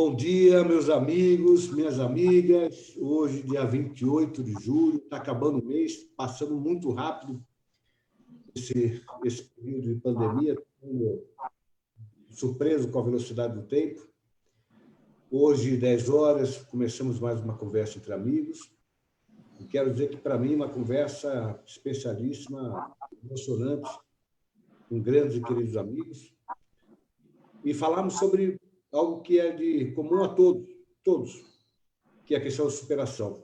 Bom dia, meus amigos, minhas amigas. Hoje, dia 28 de julho, está acabando o mês, passando muito rápido esse período de pandemia, surpreso com a velocidade do tempo. Hoje, 10 horas, começamos mais uma conversa entre amigos. E quero dizer que, para mim, uma conversa especialíssima, emocionante, com grandes e queridos amigos. E falamos sobre algo que é de comum a todos, que é a questão da superação.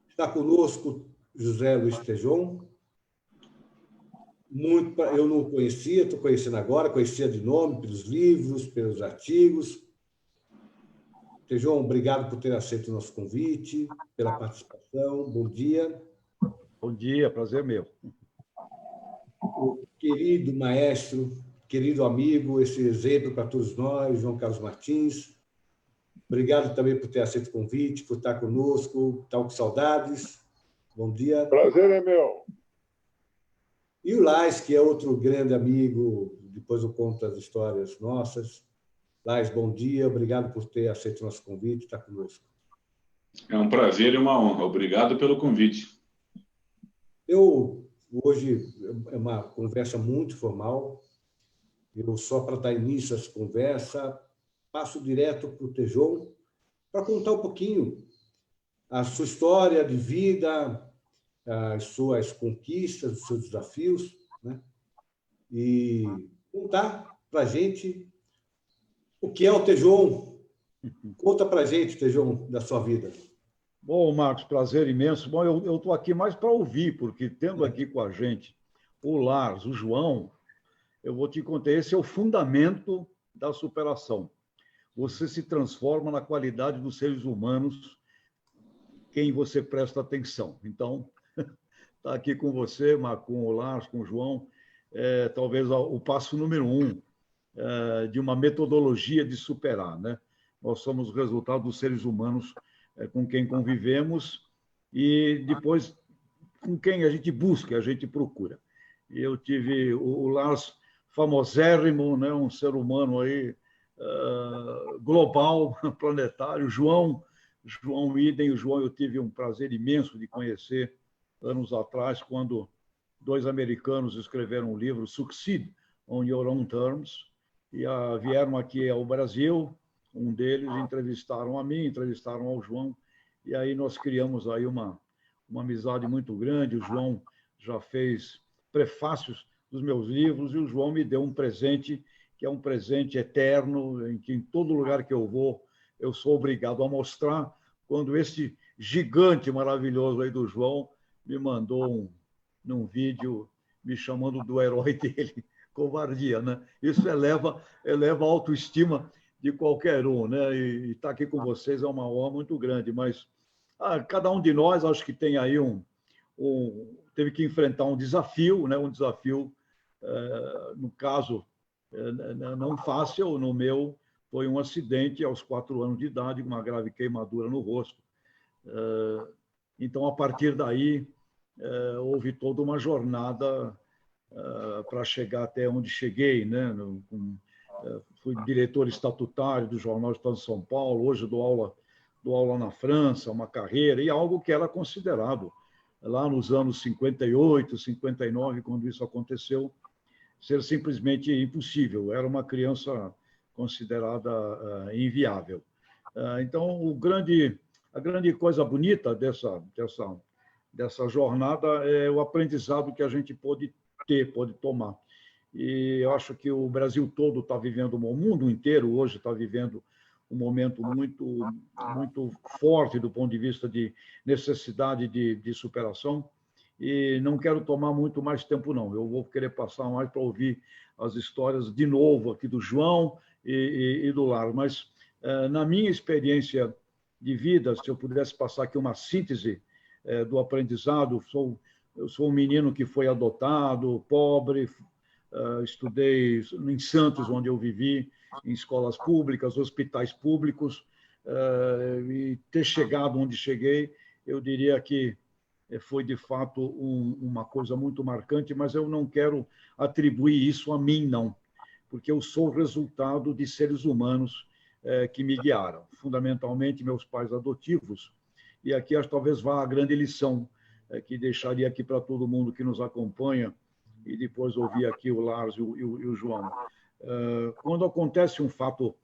Está conosco José Luiz Tejon. Eu não o conhecia, estou conhecendo agora, conhecia de nome, pelos livros, pelos artigos. Tejon, obrigado por ter aceito o nosso convite, pela participação. Bom dia. Bom dia, prazer meu. O querido maestro, querido amigo, esse exemplo para todos nós, João Carlos Martins. Obrigado também por ter aceito o convite, por estar conosco, estar com saudades. Bom dia. Prazer é meu. E o Lais, que é outro grande amigo, depois eu conto as histórias nossas. Lais, bom dia, obrigado por ter aceito o nosso convite, estar conosco. É um prazer e uma honra. Obrigado pelo convite. Hoje é uma conversa muito formal. Eu, só para dar início a essa conversa, passo direto para o Tejon para contar um pouquinho a sua história de vida, as suas conquistas, os seus desafios, né? E contar para a gente o que é o Tejon. Conta para a gente, Tejon, da sua vida. Bom, Marcos, prazer imenso. Bom, eu estou aqui mais para ouvir, porque tendo aqui com a gente o Lars, o João, eu vou te contar, esse é o fundamento da superação. Você se transforma na qualidade dos seres humanos quem você presta atenção. Então, está aqui com você, com o Lars, com o João, talvez o passo número 1 de uma metodologia de superar, né? Nós somos o resultado dos seres humanos com quem convivemos e depois com quem a gente busca, a gente procura. E eu tive o Lars famosérrimo, né? Um ser humano aí global, planetário. João Idem, o João eu tive um prazer imenso de conhecer anos atrás, quando 2 americanos escreveram um livro, Succeed on Your Own Terms, e vieram aqui ao Brasil. Um deles entrevistaram a mim, entrevistaram ao João, e aí nós criamos aí uma amizade muito grande. O João já fez prefácios dos meus livros, e o João me deu um presente, que é um presente eterno, em que em todo lugar que eu vou, eu sou obrigado a mostrar, quando esse gigante maravilhoso aí do João me mandou num vídeo me chamando do herói dele. Covardia, né? Isso eleva a autoestima de qualquer um, né? E estar aqui com vocês é uma honra muito grande, mas cada um de nós, acho que tem aí teve que enfrentar um desafio, né? Um desafio, no caso, não fácil. No meu, foi um acidente aos 4 anos de idade, uma grave queimadura no rosto. Então, a partir daí, houve toda uma jornada para chegar até onde cheguei, né? Fui diretor estatutário do Jornal do Estado de São Paulo, hoje dou aula na França, uma carreira, e algo que era considerado, lá nos anos 58, 59, quando isso aconteceu, ser simplesmente impossível. Era uma criança considerada inviável. Então, a grande coisa bonita dessa jornada é o aprendizado que a gente pode tomar. E eu acho que o Brasil todo está vivendo, o mundo inteiro hoje está vivendo um momento muito forte do ponto de vista de necessidade de superação. E não quero tomar muito mais tempo, não. Eu vou querer passar mais para ouvir as histórias de novo aqui do João e do Lars. Mas, na minha experiência de vida, se eu pudesse passar aqui uma síntese do aprendizado, eu sou um menino que foi adotado, pobre, estudei em Santos, onde eu vivi, em escolas públicas, hospitais públicos, e ter chegado onde cheguei, eu diria que foi, de fato, uma coisa muito marcante, mas eu não quero atribuir isso a mim, não, porque eu sou resultado de seres humanos que me guiaram. Fundamentalmente, meus pais adotivos. E aqui talvez vá a grande lição que deixaria aqui para todo mundo que nos acompanha e depois ouvir aqui o Lars e o João. Quando acontece um fato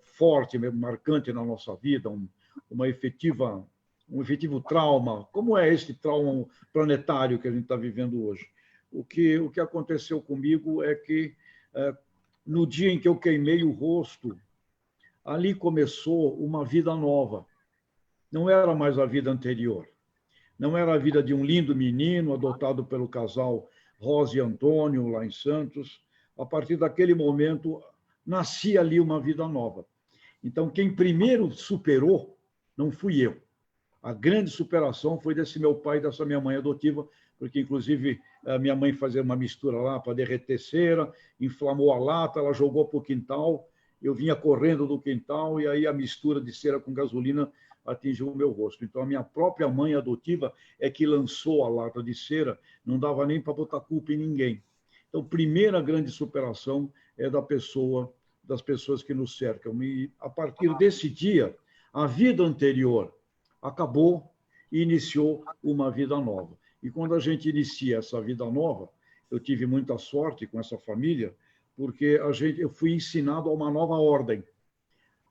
forte, marcante na nossa vida, um efetivo trauma, como é este trauma planetário que a gente está vivendo hoje? O que aconteceu comigo é que, no dia em que eu queimei o rosto, ali começou uma vida nova. Não era mais a vida anterior. Não era a vida de um lindo menino adotado pelo casal Rosa e Antônio, lá em Santos. A partir daquele momento, nascia ali uma vida nova. Então, quem primeiro superou não fui eu. A grande superação foi desse meu pai e dessa minha mãe adotiva, porque, inclusive, a minha mãe fazia uma mistura lá para derreter cera, inflamou a lata, ela jogou para o quintal, eu vinha correndo do quintal e aí a mistura de cera com gasolina atingiu o meu rosto. Então, a minha própria mãe adotiva é que lançou a lata de cera, não dava nem para botar culpa em ninguém. Então, primeira grande superação é das pessoas que nos cercam. E, a partir desse dia, a vida anterior acabou e iniciou uma vida nova. E quando a gente inicia essa vida nova, eu tive muita sorte com essa família, porque eu fui ensinado a uma nova ordem.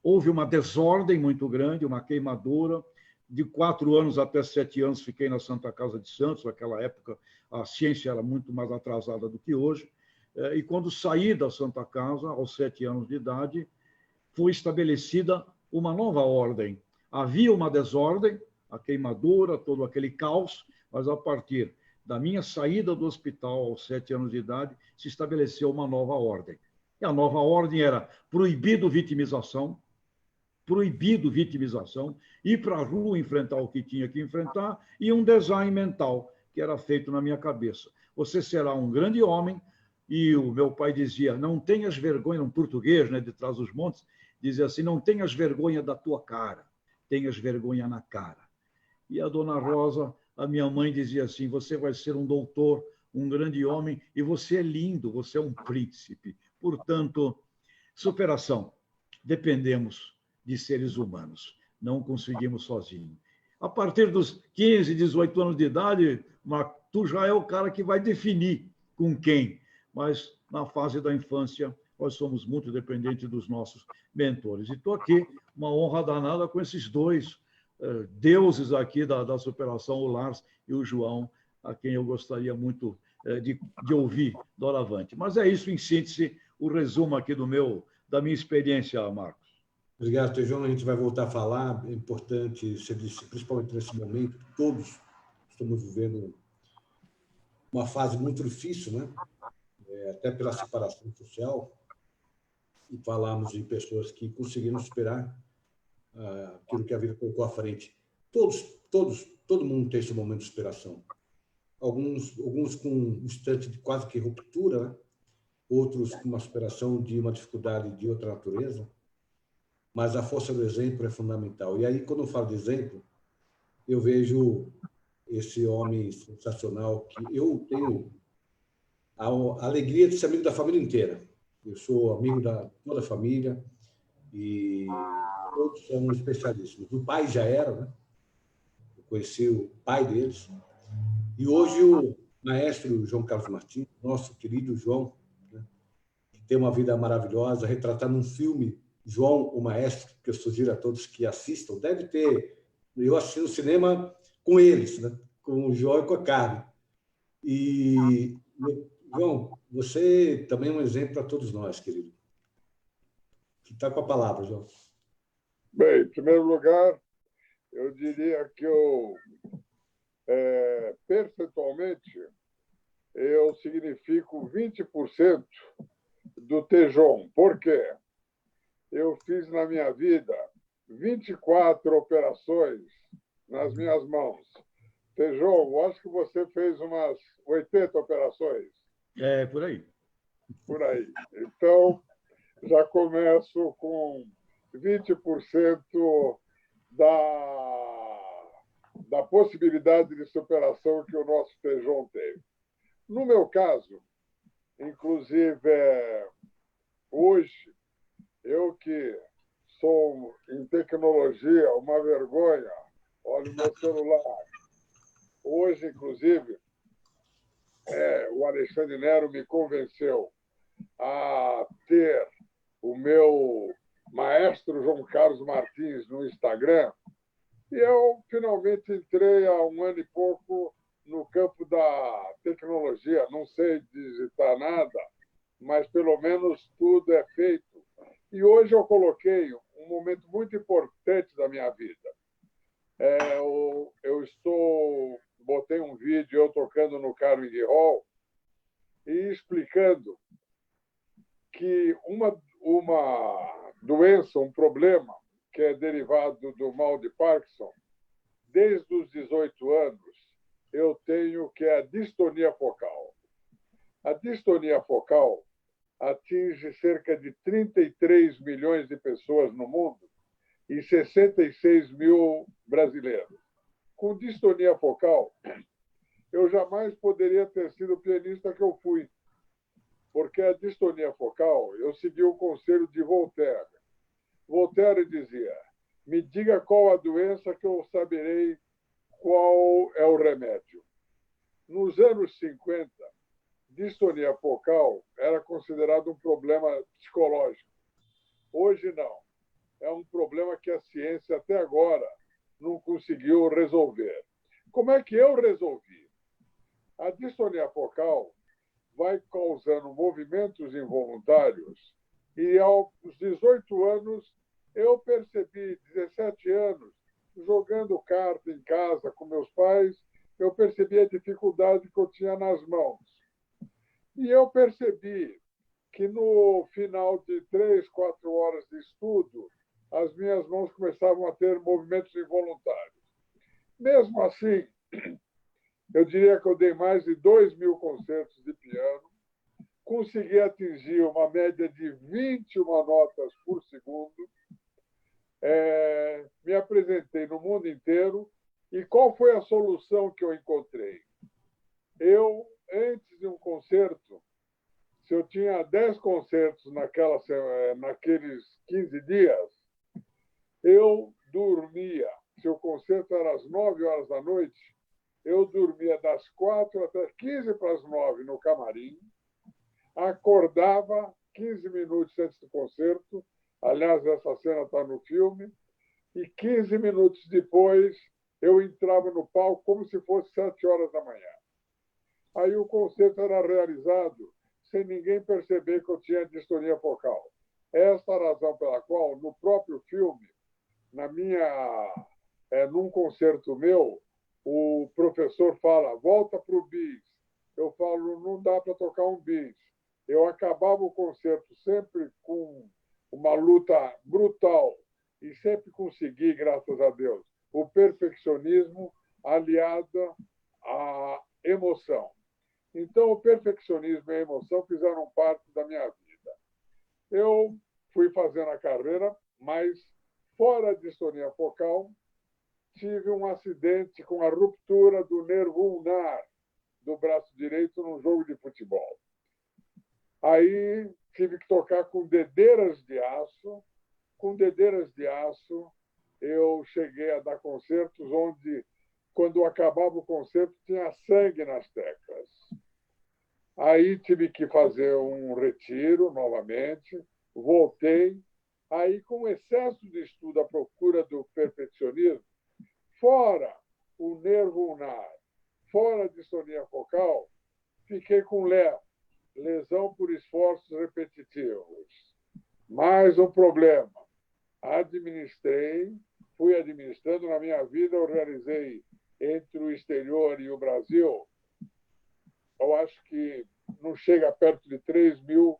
Houve uma desordem muito grande, uma queimadura. De 4 anos até 7 anos fiquei na Santa Casa de Santos. Naquela época, a ciência era muito mais atrasada do que hoje. E quando saí da Santa Casa, aos 7 anos de idade, foi estabelecida uma nova ordem. Havia uma desordem, a queimadura, todo aquele caos, mas a partir da minha saída do hospital aos 7 anos de idade, se estabeleceu uma nova ordem. E a nova ordem era proibido vitimização, ir para a rua enfrentar o que tinha que enfrentar e um design mental que era feito na minha cabeça. Você será um grande homem, e o meu pai dizia, não tenhas vergonha, um português, né, de trás dos montes, dizia assim, não tenhas vergonha da tua cara, tenhas vergonha na cara. E a dona Rosa, a minha mãe, dizia assim, você vai ser um doutor, um grande homem, e você é lindo, você é um príncipe. Portanto, superação. Dependemos de seres humanos, não conseguimos sozinhos. A partir dos 15, 18 anos de idade, tu já é o cara que vai definir com quem. Mas na fase da infância, nós somos muito dependentes dos nossos mentores. E estou aqui, uma honra danada com esses dois deuses aqui da superação, o Lars e o João, a quem eu gostaria muito de ouvir doravante. Mas é isso, em síntese, o resumo aqui da minha experiência, Marcos. Obrigado, Tejão. A gente vai voltar a falar. É importante, você disse, principalmente nesse momento, todos estamos vivendo uma fase muito difícil, né? Até pela separação social, e falamos em pessoas que conseguiram superar aquilo que a vida colocou à frente. Todo mundo tem esse momento de superação. Alguns com um instante de quase que ruptura, né? Outros com uma superação de uma dificuldade de outra natureza, mas a força do exemplo é fundamental. E aí, quando eu falo de exemplo, eu vejo esse homem sensacional que eu tenho a alegria de ser amigo da família inteira. Eu sou amigo da toda a família e todos são especialistas. O pai já era, né? Eu conheci o pai deles. E hoje o maestro João Carlos Martins, nosso querido João, né? Que tem uma vida maravilhosa, retratado num filme, João, o Maestro, que eu sugiro a todos que assistam. Deve ter... Eu assisti no cinema com eles, né? Com o João e com a Carmen. E... João, você também é um exemplo para todos nós, querido. Que está com a palavra, João. Bem, em primeiro lugar, eu diria que percentualmente, eu significo 20% do Tejon. Por quê? Eu fiz na minha vida 24 operações nas minhas mãos. Tejon, eu acho que você fez umas 80 operações. Por aí. Por aí. Então, já começo com 20% da possibilidade de superação que o nosso Tejon teve. No meu caso, inclusive, hoje, eu que sou em tecnologia uma vergonha. Olha o meu celular. Hoje, inclusive, o Alexandre Nero me convenceu a ter o meu maestro João Carlos Martins no Instagram, e eu finalmente entrei há um ano e pouco no campo da tecnologia. Não sei digitar nada, mas pelo menos tudo é feito. E hoje eu coloquei um momento muito importante da minha vida. Botei um vídeo eu tocando no Carnegie Hall e explicando que uma doença, um problema que é derivado do mal de Parkinson, desde os 18 anos, eu tenho que é a distonia focal. A distonia focal atinge cerca de 33 milhões de pessoas no mundo e 66 mil brasileiros. Com distonia focal, eu jamais poderia ter sido o pianista que eu fui, porque a distonia focal, eu segui o conselho de Voltaire. Voltaire dizia: me diga qual a doença que eu saberei qual é o remédio. Nos anos 50, distonia focal era considerado um problema psicológico. Hoje, não. É um problema que a ciência, até agora, não conseguiu resolver. Como é que eu resolvi? A distonia focal vai causando movimentos involuntários e, aos 18 anos, eu percebi, 17 anos, jogando carta em casa com meus pais, eu percebi a dificuldade que eu tinha nas mãos. E eu percebi que no final de 3, 4 horas de estudo, as minhas mãos começavam a ter movimentos involuntários. Mesmo assim, eu diria que eu dei mais de 2.000 concertos de piano, consegui atingir uma média de 21 notas por segundo, me apresentei no mundo inteiro. E qual foi a solução que eu encontrei? Eu, antes de um concerto, se eu tinha 10 concertos naqueles 15 dias, eu dormia. Se o concerto era às 9 horas da noite, eu dormia das 4 até 15 para as 9 no camarim, acordava 15 minutos antes do concerto, aliás, essa cena está no filme, e 15 minutos depois eu entrava no palco como se fosse 7 horas da manhã. Aí o concerto era realizado sem ninguém perceber que eu tinha distonia focal. Esta é a razão pela qual, no próprio filme, num concerto meu, o professor fala: volta para o bis. Eu falo: não dá para tocar um bis. Eu acabava o concerto sempre com uma luta brutal e sempre consegui, graças a Deus, o perfeccionismo aliado à emoção. Então, o perfeccionismo e a emoção fizeram parte da minha vida. Eu fui fazendo a carreira, mas fora a distonia focal, tive um acidente com a ruptura do nervo ulnar do braço direito num jogo de futebol. Aí tive que tocar com dedeiras de aço. Com dedeiras de aço, eu cheguei a dar concertos onde, quando acabava o concerto, tinha sangue nas teclas. Aí tive que fazer um retiro novamente, voltei. Aí, com excesso de estudo à procura do perfeccionismo, fora o nervo ulnar, fora a distonia focal, fiquei com LER, lesão por esforços repetitivos. Mais um problema. Fui administrando na minha vida, eu realizei entre o exterior e o Brasil, eu acho que não chega perto de 3.000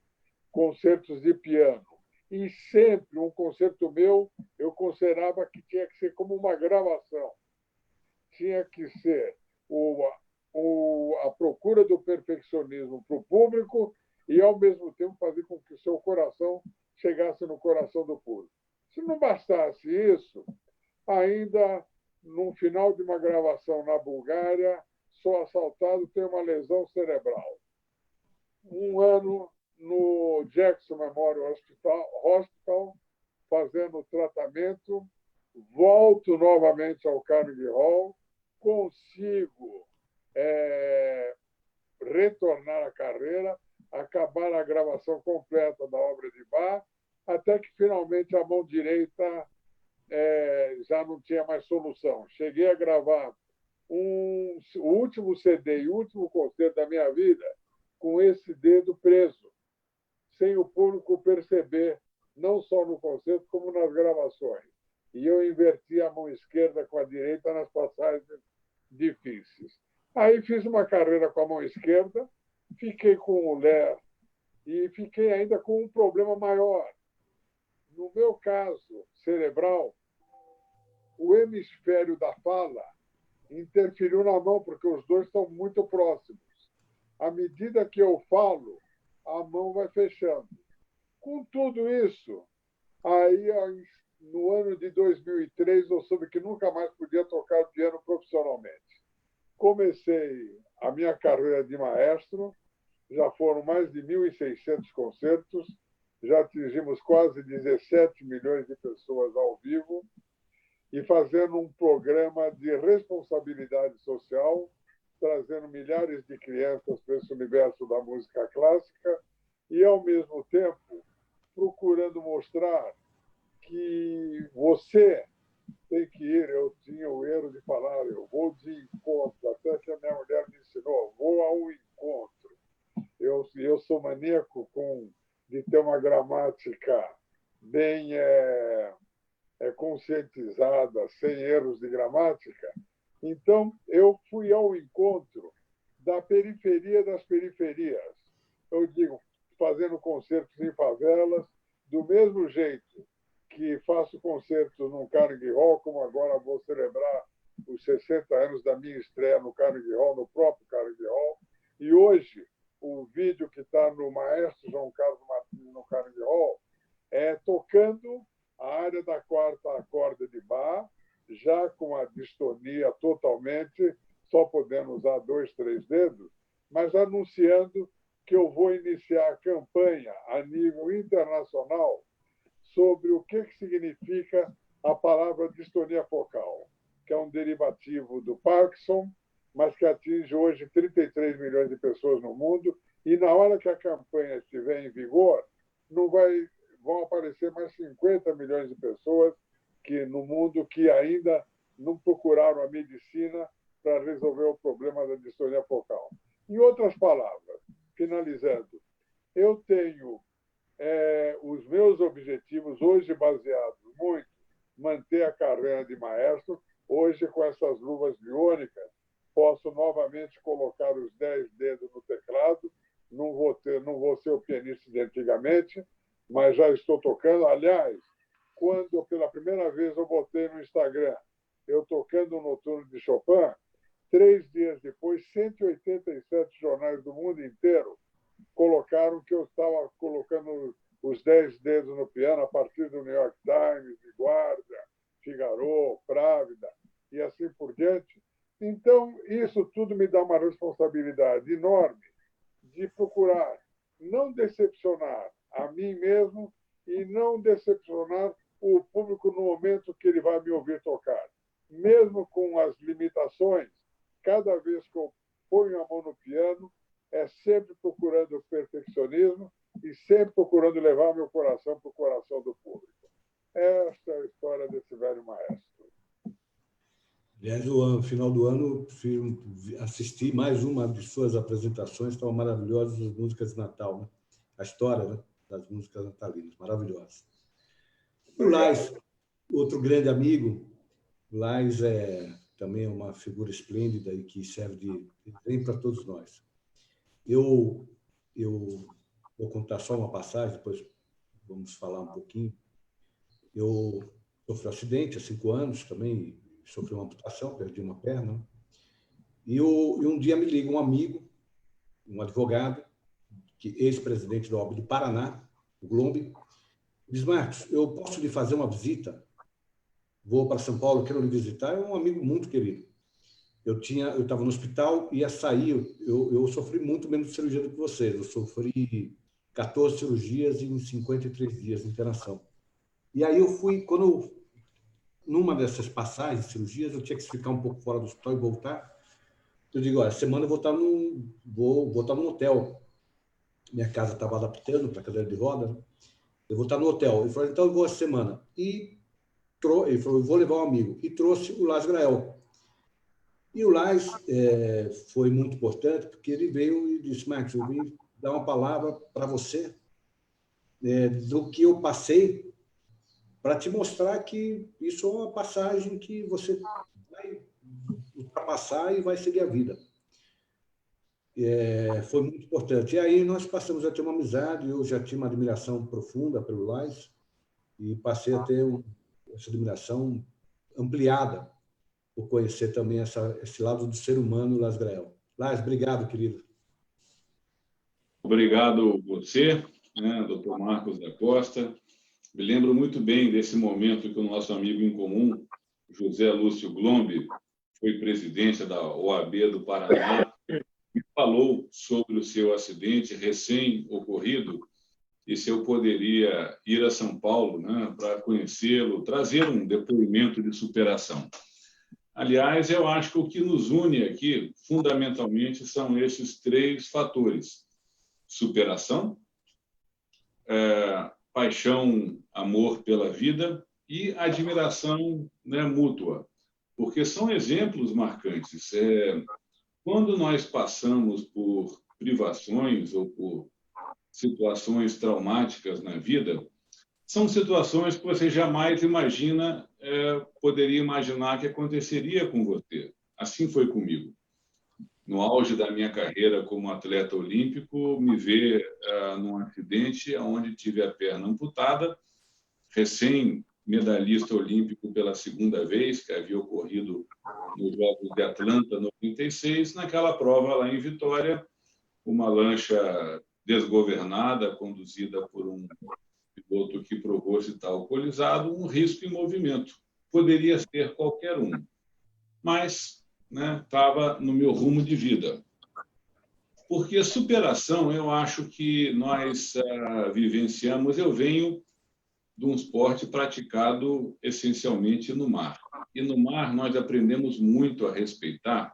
concertos de piano. E sempre um concerto meu, eu considerava que tinha que ser como uma gravação. Tinha que ser a procura do perfeccionismo para o público e, ao mesmo tempo, fazer com que o seu coração chegasse no coração do público. Se não bastasse isso, ainda, no final de uma gravação na Bulgária, sou assaltado, tenho uma lesão cerebral. Um ano no Jackson Memorial Hospital, fazendo o tratamento, volto novamente ao Carnegie Hall, consigo retornar à carreira, acabar a gravação completa da obra de Bach, até que finalmente a mão direita já não tinha mais solução. Cheguei a gravar o último CD e o último concerto da minha vida com esse dedo preso, sem o público perceber, não só no concerto, como nas gravações. E eu inverti a mão esquerda com a direita nas passagens difíceis. Aí fiz uma carreira com a mão esquerda, fiquei com o Ler e fiquei ainda com um problema maior. No meu caso cerebral, o hemisfério da fala interferiu na mão, porque os dois estão muito próximos. À medida que eu falo, a mão vai fechando. Com tudo isso, aí no ano de 2003, eu soube que nunca mais podia tocar piano profissionalmente. Comecei a minha carreira de maestro, já foram mais de 1.600 concertos, já atingimos quase 17 milhões de pessoas ao vivo, e fazendo um programa de responsabilidade social, trazendo milhares de crianças para esse universo da música clássica e, ao mesmo tempo, procurando mostrar que você tem que ir. Eu tinha o erro de falar, eu vou de encontro, até que a minha mulher me ensinou, vou ao encontro. Eu sou maníaco de ter uma gramática bem conscientizada, sem erros de gramática. Então, eu fui ao encontro da periferia das periferias. Eu digo, fazendo concertos em favelas, do mesmo jeito que faço concertos no Carnegie Hall, como agora vou celebrar os 60 anos da minha estreia no Carnegie Hall, no próprio Carnegie Hall. E hoje, o vídeo que está no Maestro João Carlos Martins no Carnegie Hall é tocando a área da quarta corda de Bach, já com a distonia totalmente, só podendo usar 2, 3 dedos, mas anunciando que eu vou iniciar a campanha a nível internacional sobre o que significa a palavra distonia focal, que é um derivativo do Parkinson, mas que atinge hoje 33 milhões de pessoas no mundo, e na hora que a campanha estiver em vigor, vão aparecer mais 50 milhões de pessoas no mundo que ainda não procuraram a medicina para resolver o problema da distonia focal. Em outras palavras, finalizando, eu tenho os meus objetivos hoje baseados muito em manter a carreira de maestro. Hoje, com essas luvas biônicas, posso novamente colocar os 10 dedos no teclado. Não vou ser o pianista de antigamente, mas já estou tocando. Aliás, quando pela primeira vez eu botei no Instagram, eu tocando o Noturno de Chopin, 3 dias depois, 187 jornais do mundo inteiro colocaram que eu estava colocando os 10 dedos no piano a partir do New York Times, de Guardia, Figaro, Právida e assim por diante. Então, isso tudo me dá uma responsabilidade enorme de procurar não decepcionar a mim mesmo e não decepcionar o público no momento que ele vai me ouvir tocar. Mesmo com as limitações, cada vez que eu ponho a mão no piano, é sempre procurando o perfeccionismo e sempre procurando levar meu coração para o coração do público. Esta é a história desse velho maestro. Aliás, no final do ano, assisti mais uma de suas apresentações, estavam maravilhosas as músicas de Natal, né? A história, né, das músicas natalinas, maravilhosas. O Lais, outro grande amigo, o Lais também é uma figura esplêndida e que serve de exemplo para todos nós. Eu vou contar só uma passagem, depois vamos falar um pouquinho. Eu sofri um acidente há 5 anos também, sofri uma amputação, perdi uma perna. E um dia me liga um amigo, um advogado, ex-presidente da OAB do Paraná, o Glombe, diz: Marcos, eu posso lhe fazer uma visita? Vou para São Paulo, quero lhe visitar. É um amigo muito querido. Eu estava no hospital, ia sair, eu sofri muito menos cirurgia do que vocês. Eu sofri 14 cirurgias em 53 dias de internação. E aí numa dessas passagens, cirurgias, eu tinha que ficar um pouco fora do hospital e voltar. Eu digo, olha, semana eu vou estar num hotel. Minha casa estava adaptando para cadeira de roda, né? Eu vou estar no hotel. Ele falou, então eu vou essa semana. Ele falou, eu vou levar um amigo. E trouxe o Lars Grael. E o Lars foi muito importante, porque ele veio e disse, Max, eu vim dar uma palavra para você do que eu passei, para te mostrar que isso é uma passagem que você vai ultrapassar e vai seguir a vida. Foi muito importante. E aí nós passamos a ter uma amizade, eu já tinha uma admiração profunda pelo Lars, e passei a ter essa admiração ampliada por conhecer também esse lado do ser humano, Lars Grael. Lars, obrigado, querido. Obrigado você, né, Dr. Marcos da Costa. Me lembro muito bem desse momento que o nosso amigo em comum, José Lúcio Glombe, foi presidente da OAB do Paraná, me falou sobre o seu acidente recém-ocorrido e se eu poderia ir a São Paulo, né, para conhecê-lo, trazer um depoimento de superação. Aliás, eu acho que o que nos une aqui, fundamentalmente, são esses 3 fatores: superação, paixão, amor pela vida e admiração, né, mútua, porque são exemplos marcantes. Quando nós passamos por privações ou por situações traumáticas na vida, são situações que você jamais poderia imaginar que aconteceria com você. Assim foi comigo. No auge da minha carreira como atleta olímpico, me ver num acidente onde tive a perna amputada, recém-medalhista olímpico pela 2ª vez, que havia ocorrido nos Jogos de Atlanta, 96, naquela prova lá em Vitória, uma lancha desgovernada, conduzida por um piloto que provou-se estar alcoolizado, um risco em movimento. Poderia ser qualquer um, mas estava no meu rumo de vida. Porque superação, eu acho que nós vivenciamos, eu venho de um esporte praticado essencialmente no mar. E no mar nós aprendemos muito a respeitar,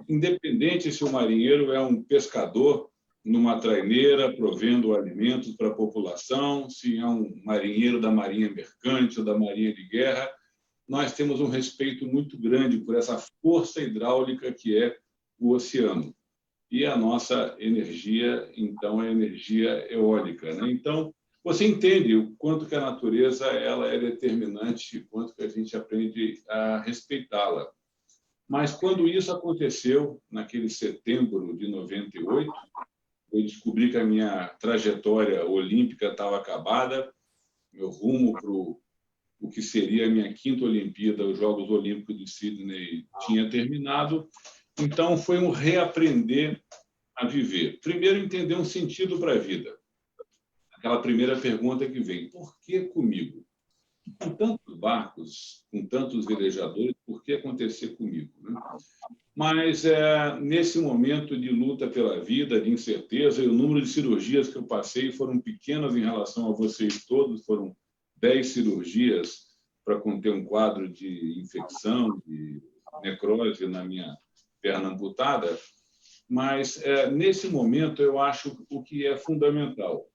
independente se o marinheiro é um pescador numa traineira, provendo alimentos para a população, se é um marinheiro da Marinha Mercante ou da Marinha de Guerra, nós temos um respeito muito grande por essa força hidráulica que é o oceano. E a nossa energia, então, é energia eólica, né? Então, você entende o quanto que a natureza ela é determinante, o quanto que a gente aprende a respeitá-la. Mas quando isso aconteceu, naquele setembro de 98, eu descobri que a minha trajetória olímpica estava acabada, meu rumo para o que seria a minha 5ª Olimpíada, os Jogos Olímpicos de Sydney, tinha terminado. Então, foi um reaprender a viver. Primeiro, entender um sentido para a vida. Aquela primeira pergunta que vem: por que comigo? Com tantos barcos, com tantos velejadores, por que acontecer comigo, né? Mas, nesse momento de luta pela vida, de incerteza, e o número de cirurgias que eu passei foram pequenas em relação a vocês todos, foram 10 cirurgias para conter um quadro de infecção, de necrose na minha perna amputada. Mas, nesse momento, eu acho o que é fundamental,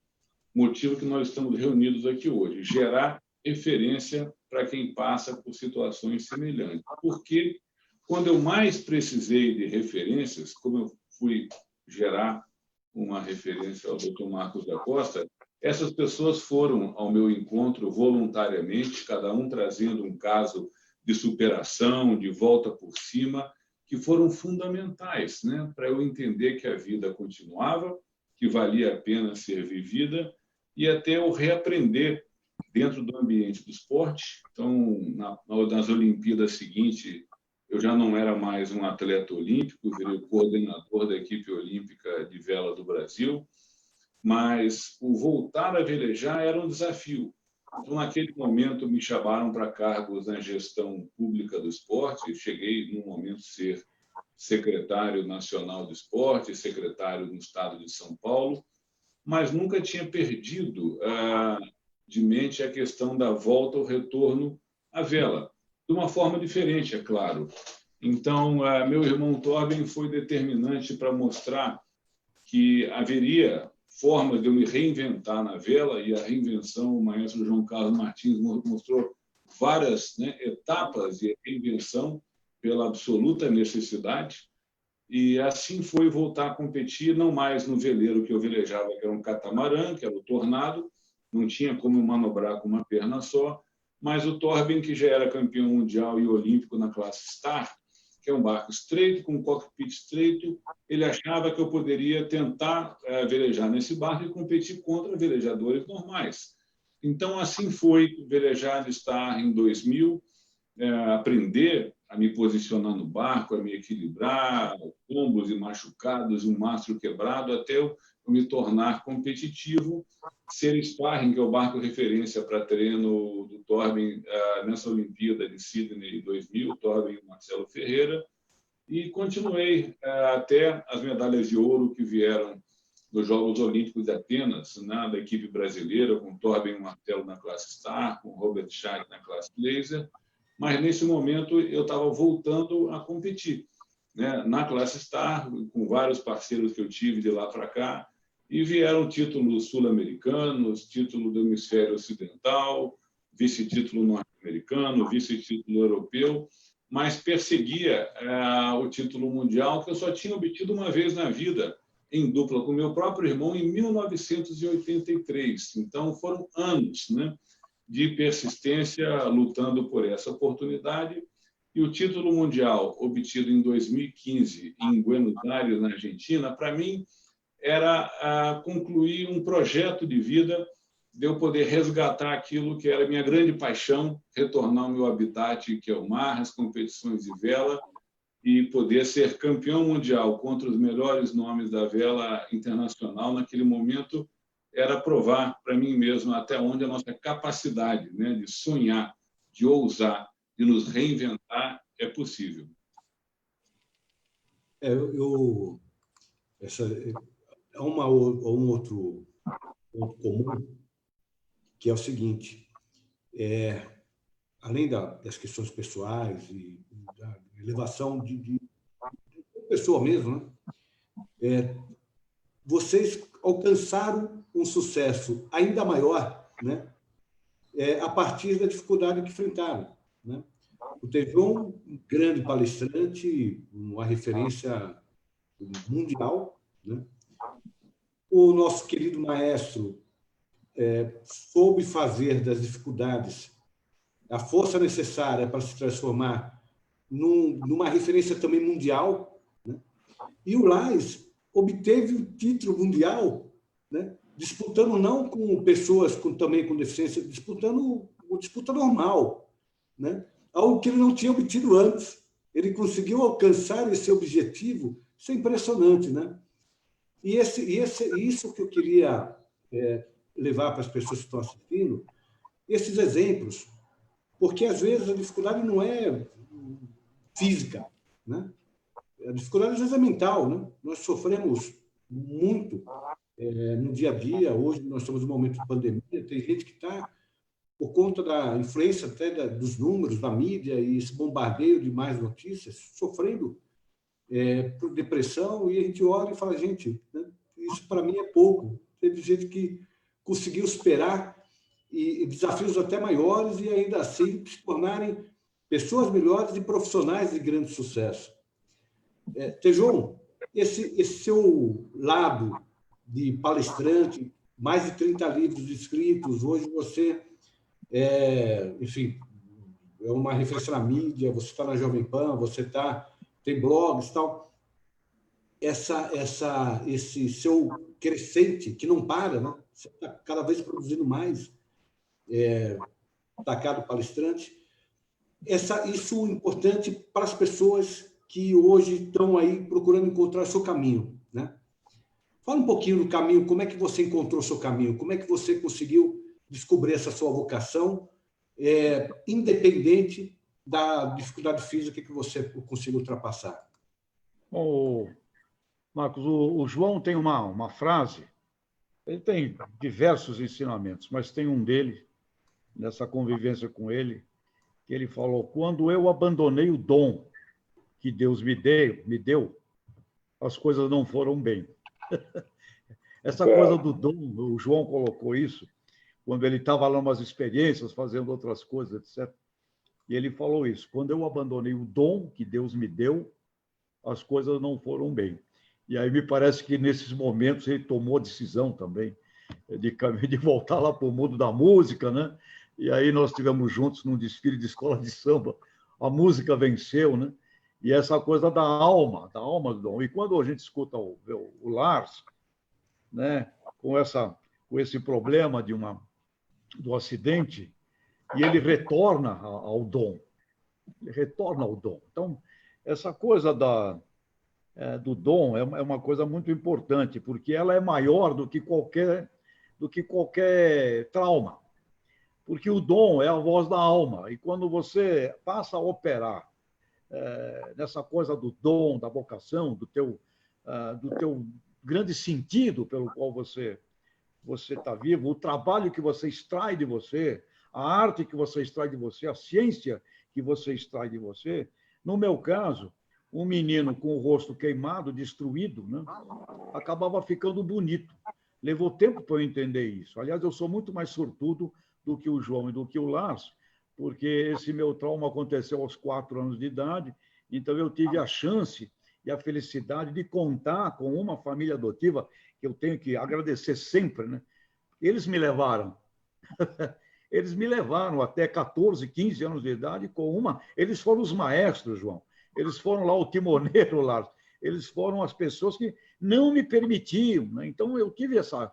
motivo que nós estamos reunidos aqui hoje, gerar referência para quem passa por situações semelhantes. Porque, quando eu mais precisei de referências, como eu fui gerar uma referência ao Dr. Marcos da Costa, essas pessoas foram ao meu encontro voluntariamente, cada um trazendo um caso de superação, de volta por cima, que foram fundamentais, né, para eu entender que a vida continuava, que valia a pena ser vivida, e até eu reaprender dentro do ambiente do esporte. Então, nas Olimpíadas seguintes, eu já não era mais um atleta olímpico, virei coordenador da equipe olímpica de vela do Brasil, mas o voltar a velejar era um desafio. Então, naquele momento, me chamaram para cargos na gestão pública do esporte. Cheguei, no momento, a ser secretário nacional do esporte, secretário no estado de São Paulo, mas nunca tinha perdido de mente a questão da volta ou retorno à vela, de uma forma diferente, é claro. Então, meu irmão Torben foi determinante para mostrar que haveria formas de eu me reinventar na vela, e a reinvenção, o maestro João Carlos Martins mostrou várias, né, etapas de reinvenção pela absoluta necessidade, e assim foi voltar a competir, não mais no veleiro que eu velejava, que era um catamarã, que era o Tornado, não tinha como manobrar com uma perna só, mas o Torben, que já era campeão mundial e olímpico na classe Star, que é um barco estreito, com um cockpit estreito, ele achava que eu poderia tentar velejar nesse barco e competir contra velejadores normais. Então, assim foi velejar de Star em 2000, aprender a me posicionar no barco, a me equilibrar, tombos e machucados, um mastro quebrado, até eu me tornar competitivo, ser sparring, que é o barco referência para treino do Torben nessa Olimpíada de Sydney 2000, Torben e Marcelo Ferreira, e continuei até as medalhas de ouro que vieram dos Jogos Olímpicos de Atenas, né, da equipe brasileira, com Torben e Marcelo na classe Star, com Robert Schag na classe Laser, mas nesse momento eu estava voltando a competir, né, na classe Star, com vários parceiros que eu tive de lá para cá, e vieram títulos sul-americanos, título do hemisfério ocidental, vice-título norte-americano, vice-título europeu, mas perseguia o título mundial, que eu só tinha obtido uma vez na vida, em dupla com meu próprio irmão, em 1983. Então, foram anos, né, de persistência lutando por essa oportunidade. E o título mundial, obtido em 2015 em Buenos Aires, na Argentina, para mim, era concluir um projeto de vida, de eu poder resgatar aquilo que era minha grande paixão, retornar ao meu habitat, que é o mar, as competições de vela, e poder ser campeão mundial contra os melhores nomes da vela internacional. Naquele momento, era provar para mim mesmo até onde a nossa capacidade, né, de sonhar, de ousar, de nos reinventar é possível. É um outro ponto comum, que é o seguinte: além das questões pessoais e da elevação de pessoa mesmo, né? Vocês alcançaram um sucesso ainda maior, né, a partir da dificuldade que enfrentaram, né? O Tejon, um grande palestrante, uma referência mundial, né? O nosso querido maestro soube fazer das dificuldades a força necessária para se transformar numa referência também mundial, né? E o Lais obteve o título mundial, né, disputando não com pessoas também com deficiência, disputando uma disputa normal, né? Algo que ele não tinha obtido antes. Ele conseguiu alcançar esse objetivo. Isso é impressionante, né? E isso que eu queria levar para as pessoas que estão assistindo, esses exemplos, porque às vezes a dificuldade não é física, né? A dificuldade às vezes é mental, né? Nós sofremos muito no dia a dia. Hoje nós estamos num momento de pandemia, tem gente que está, por conta da influência até dos números, da mídia e esse bombardeio de mais notícias, sofrendo por depressão, e a gente olha e fala, gente, né, isso para mim é pouco. Teve gente que conseguiu superar e desafios até maiores e ainda assim se tornarem pessoas melhores e profissionais de grande sucesso. Tejon, esse seu lado de palestrante, mais de 30 livros escritos, hoje você enfim, é uma referência na mídia, você está na Jovem Pan, você tem blogs e tal. Esse seu crescente, que não para, né? Você está cada vez produzindo mais, destacado palestrante. Isso é importante para as pessoas que hoje estão aí procurando encontrar o seu caminho, né? Fala um pouquinho do caminho, como é que você encontrou o seu caminho, como é que você conseguiu descobrir essa sua vocação, independente da dificuldade física que você conseguiu ultrapassar. Bom, Marcos, o João tem uma frase Ele tem diversos ensinamentos, mas tem um dele, nessa convivência com ele, que ele falou: quando eu abandonei o dom que Deus me deu, as coisas não foram bem. Essa coisa do dom, o João colocou isso, quando ele estava lá umas experiências, fazendo outras coisas, etc. E ele falou isso: quando eu abandonei o dom que Deus me deu, as coisas não foram bem. E aí me parece que nesses momentos ele tomou a decisão também de voltar lá para o mundo da música, né? E aí nós estivemos juntos num desfile de escola de samba, a música venceu, né? E essa coisa da alma do dom. E quando a gente escuta o Lars, né, com esse problema do acidente, e ele retorna ao dom. Ele retorna ao dom. Então, essa coisa do dom é uma coisa muito importante, porque ela é maior do que qualquer trauma. Porque o dom é a voz da alma. E quando você passa a operar nessa coisa do dom, da vocação, do teu grande sentido pelo qual você está vivo, o trabalho que você extrai de você, a arte que você extrai de você, a ciência que você extrai de você. No meu caso, um menino com o rosto queimado, destruído, né, acabava ficando bonito. Levou tempo para eu entender isso. Aliás, eu sou muito mais sortudo do que o João e do que o Lars, porque esse meu trauma aconteceu aos 4 anos de idade, então eu tive a chance e a felicidade de contar com uma família adotiva, que eu tenho que agradecer sempre, né? Eles me levaram. Eles me levaram até 14, 15 anos de idade com uma... Eles foram os maestros, João. Eles foram lá o timoneiro, Lars. Eles foram as pessoas que não me permitiam, né? Então, eu tive essa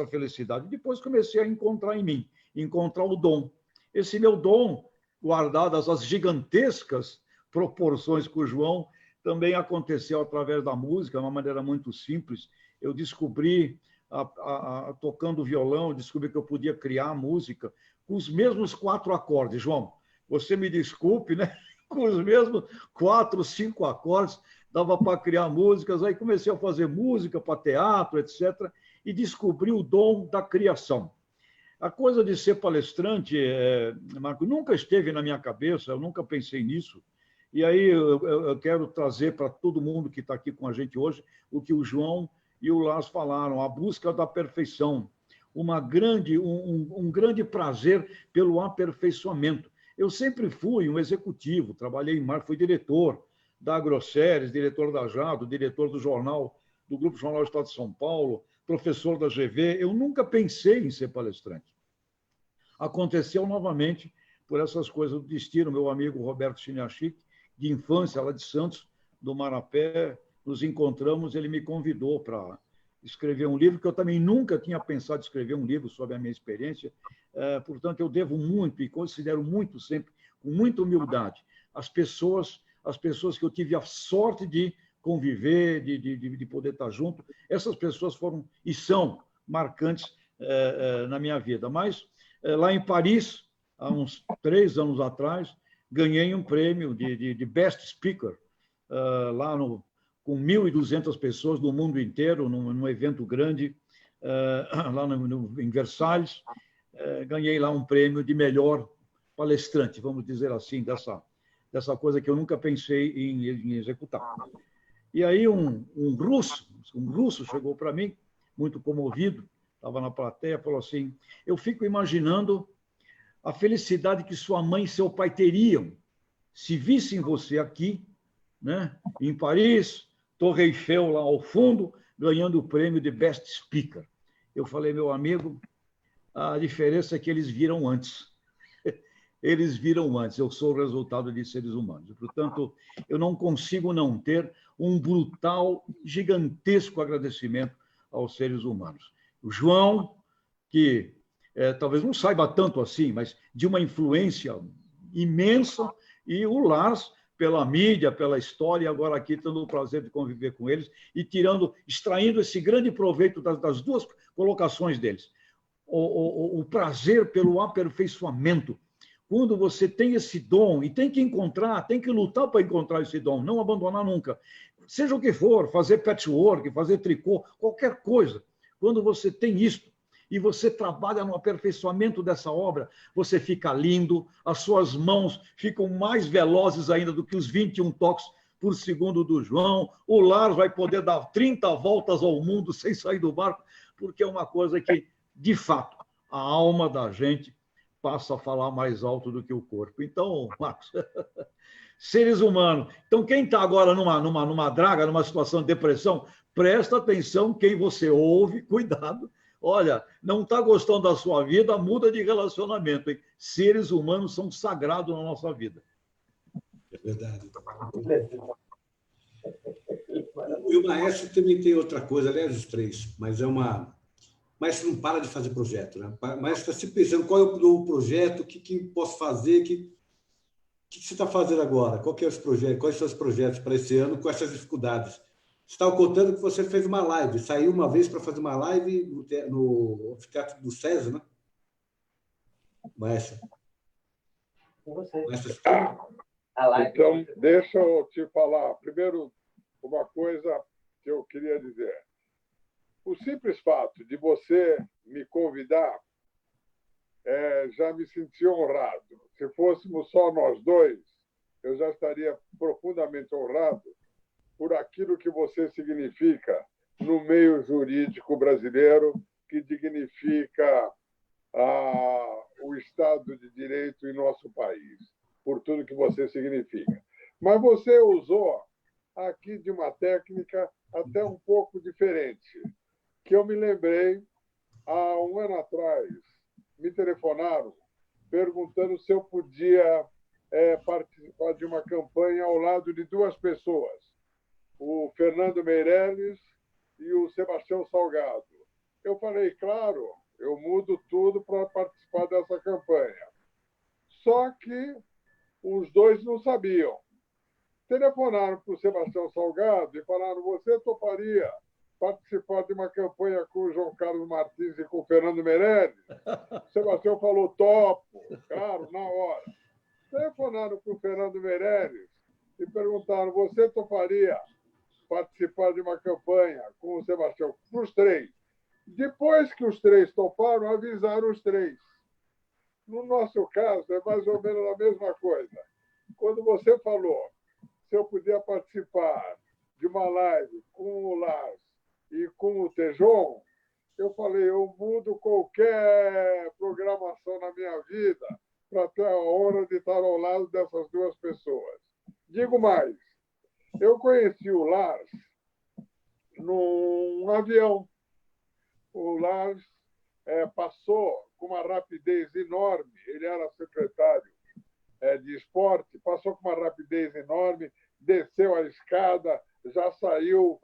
felicidade. Depois comecei a encontrar em mim, encontrar o dom. Esse meu dom, guardadas as gigantescas proporções com o João, também aconteceu através da música, de uma maneira muito simples. Eu descobri, tocando violão, descobri que eu podia criar música com os mesmos 4 acordes. João, você me desculpe, né? Com os mesmos 4, 5 acordes, dava para criar músicas. Aí comecei a fazer música para teatro, etc., e descobri o dom da criação. A coisa de ser palestrante, Marco, nunca esteve na minha cabeça, eu nunca pensei nisso. E aí eu quero trazer para todo mundo que está aqui com a gente hoje o que o João e o Lars falaram: a busca da perfeição, um grande prazer pelo aperfeiçoamento. Eu sempre fui um executivo, trabalhei em marketing, fui diretor da Agroceres, diretor da Jado, diretor do Grupo Jornal do Estado de São Paulo, professor da GV. Eu nunca pensei em ser palestrante. Aconteceu novamente por essas coisas do destino. Meu amigo Roberto Chiniachik, de infância lá de Santos, do Marapé, nos encontramos, ele me convidou para escrever um livro, que eu também nunca tinha pensado em escrever um livro sobre a minha experiência. Portanto, eu devo muito e considero muito sempre, com muita humildade, as pessoas que eu tive a sorte de conviver, de poder estar junto. Essas pessoas foram e são marcantes na minha vida. Mas, lá em Paris, há uns 3 anos atrás, ganhei um prêmio de Best Speaker, lá com 1.200 pessoas do mundo inteiro, num evento grande, lá em Versalhes. Ganhei lá um prêmio de melhor palestrante, vamos dizer assim, dessa coisa que eu nunca pensei em executar. E aí um russo chegou para mim, muito comovido, estava na plateia, falou assim: eu fico imaginando a felicidade que sua mãe e seu pai teriam se vissem você aqui, né, em Paris, Torre Eiffel lá ao fundo, ganhando o prêmio de Best Speaker. Eu falei: meu amigo, a diferença é que eles viram antes. Eles viram antes. Eu sou o resultado de seres humanos. Portanto, eu não consigo não ter um brutal, gigantesco agradecimento aos seres humanos. O João, que talvez não saiba tanto assim, mas de uma influência imensa, e o Lars, pela mídia, pela história, e agora aqui tendo o prazer de conviver com eles e extraindo esse grande proveito das 2 colocações deles. O prazer pelo aperfeiçoamento. Quando você tem esse dom, e tem que encontrar, tem que lutar para encontrar esse dom, não abandonar nunca. Seja o que for, fazer patchwork, fazer tricô, qualquer coisa. Quando você tem isso e você trabalha no aperfeiçoamento dessa obra, você fica lindo, as suas mãos ficam mais velozes ainda do que os 21 toques por segundo do João. O Lars vai poder dar 30 voltas ao mundo sem sair do barco, porque é uma coisa que, de fato, a alma da gente passa a falar mais alto do que o corpo. Então, Marcos, seres humanos. Então, quem está agora numa draga, numa situação de depressão, presta atenção quem você ouve, cuidado. Olha, não está gostando da sua vida, muda de relacionamento. Hein? Seres humanos são sagrados na nossa vida. É verdade. E o Maestro também tem outra coisa, aliás, os três, mas é uma... O Maestro não para de fazer projeto, né? O Maestro está se pensando qual é o novo projeto, o que posso fazer, o que você está fazendo agora? Quais são os projetos para esse ano com essas dificuldades? Você estava contando que você fez uma live, saiu uma vez para fazer uma live no Anfiteatro do César, né? Maestro. Com você. Maestro. Então, deixa eu te falar. Primeiro, uma coisa que eu queria dizer. O simples fato de você me convidar já me senti honrado. Se fôssemos só nós dois, eu já estaria profundamente honrado por aquilo que você significa no meio jurídico brasileiro, que dignifica o Estado de Direito em nosso país, por tudo que você significa. Mas você usou aqui de uma técnica até um pouco diferente, que eu me lembrei, há um ano atrás, me telefonaram perguntando se eu podia participar de uma campanha ao lado de duas pessoas, o Fernando Meirelles e o Sebastião Salgado. Eu falei, claro, eu mudo tudo para participar dessa campanha. Só que os dois não sabiam. Telefonaram para o Sebastião Salgado e falaram, você toparia participar de uma campanha com o João Carlos Martins e com o Fernando Meirelles? O Sebastião falou, topo, claro, na hora. Telefonaram para o Fernando Meirelles e perguntaram, você toparia participar de uma campanha com o Sebastião? Para os três. Depois que os três toparam, avisaram os três. No nosso caso, é mais ou menos a mesma coisa. Quando você falou se eu podia participar de uma live com o Lars e com o Tejon, eu falei, eu mudo qualquer programação na minha vida para ter a honra de estar ao lado dessas duas pessoas. Digo mais, eu conheci o Lars num avião. O Lars passou com uma rapidez enorme, ele era secretário de esporte, passou com uma rapidez enorme, desceu a escada, já saiu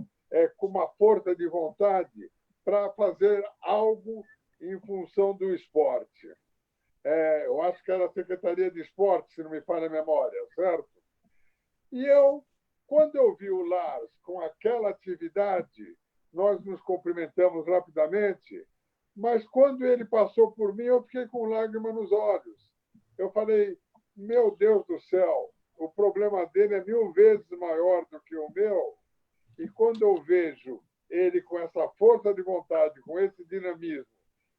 com uma força de vontade para fazer algo em função do esporte. Eu acho que era a Secretaria de Esporte, se não me falha a memória, certo? E quando eu vi o Lars com aquela atividade, nós nos cumprimentamos rapidamente, mas quando ele passou por mim, eu fiquei com lágrimas nos olhos. Eu falei, meu Deus do céu, o problema dele é 1000 vezes maior do que o meu, e quando eu vejo ele com essa força de vontade, com esse dinamismo,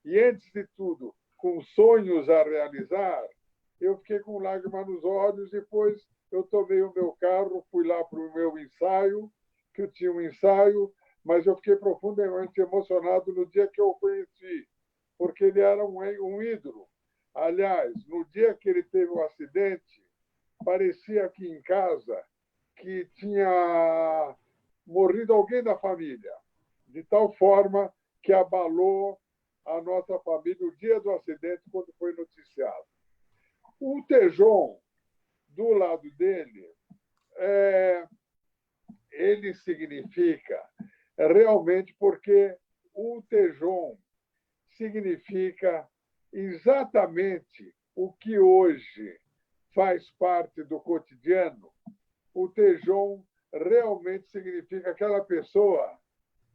e antes de tudo, com sonhos a realizar, eu fiquei com lágrimas nos olhos. Depois eu tomei o meu carro, fui lá para o meu ensaio, que eu tinha um ensaio, mas eu fiquei profundamente emocionado no dia que eu o conheci, porque ele era um ídolo. Aliás, no dia que ele teve o acidente, parecia aqui em casa que tinha morrido alguém da família, de tal forma que abalou a nossa família o dia do acidente, quando foi noticiado. O Tejon, do lado dele, ele significa realmente, porque o Tejon significa exatamente o que hoje faz parte do cotidiano. O Tejon realmente significa aquela pessoa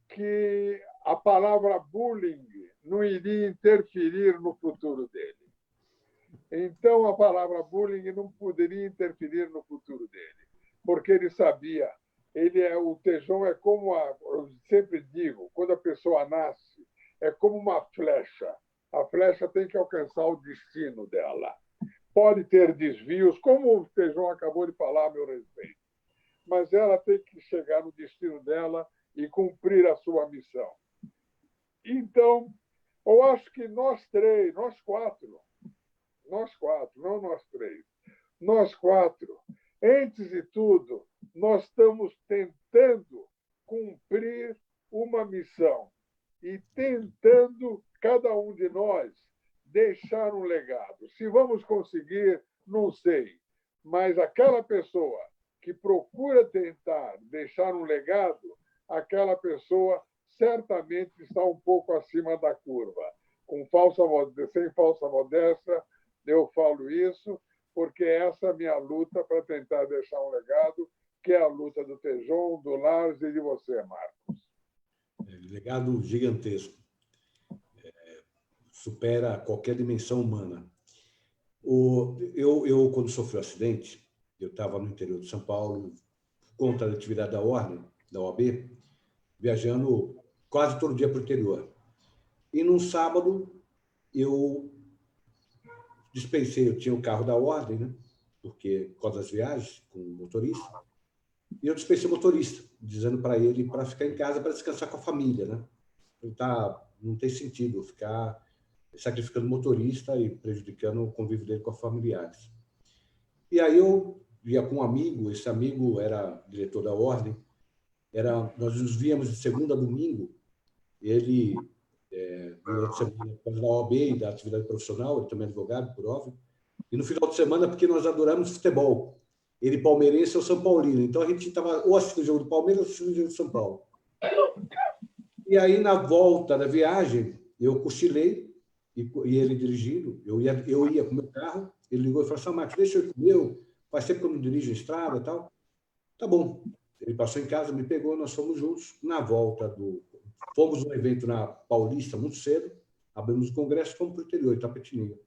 que a palavra bullying não iria interferir no futuro dele. Então, a palavra bullying não poderia interferir no futuro dele, porque ele sabia, o Tejon é como, eu sempre digo, quando a pessoa nasce, é como uma flecha. A flecha tem que alcançar o destino dela. Pode ter desvios, como o Tejon acabou de falar a meu respeito, mas ela tem que chegar no destino dela e cumprir a sua missão. Então, eu acho que nós três, nós quatro, não nós três, nós quatro, antes de tudo, nós estamos tentando cumprir uma missão e tentando, cada um de nós, deixar um legado. Se vamos conseguir, não sei, mas aquela pessoa que procura tentar deixar um legado, aquela pessoa certamente está um pouco acima da curva. Sem falsa modéstia, eu falo isso, porque essa é a minha luta para tentar deixar um legado, que é a luta do Tejon, do Lars e de você, Marcos. Legado gigantesco. Supera qualquer dimensão humana. Eu, quando sofri o acidente, eu estava no interior de São Paulo, por conta da atividade da Ordem, da OAB, viajando quase todo dia para o interior. E num sábado, eu dispensei, eu tinha o carro da Ordem, né? Porque, por causa das viagens, com o motorista, e eu dispensei o motorista, dizendo para ele para ficar em casa, para descansar com a família, né? Não tem sentido ficar sacrificando o motorista e prejudicando o convívio dele com os familiares. E aí eu ia com um amigo, esse amigo era diretor da Ordem, nós nos víamos de segunda a domingo, ele, durante a semana, por causa da OAB e da atividade profissional, ele também é advogado, por óbvio, e no final de semana, porque nós adoramos futebol. Ele palmeirense ou São Paulino, então a gente estava ou assistindo o jogo do Palmeiras ou assistindo o jogo do São Paulo. E aí, na volta da viagem, eu cochilei, e ele dirigindo, eu ia com o meu carro, ele ligou e falou assim, Marcos, deixa eu ir com o meu, faz tempo que eu não dirijo a estrada e tal. Tá bom. Ele passou em casa, me pegou, nós fomos juntos. Na volta fomos num evento na Paulista muito cedo, abrimos o congresso, fomos para o interior, Itapetininga.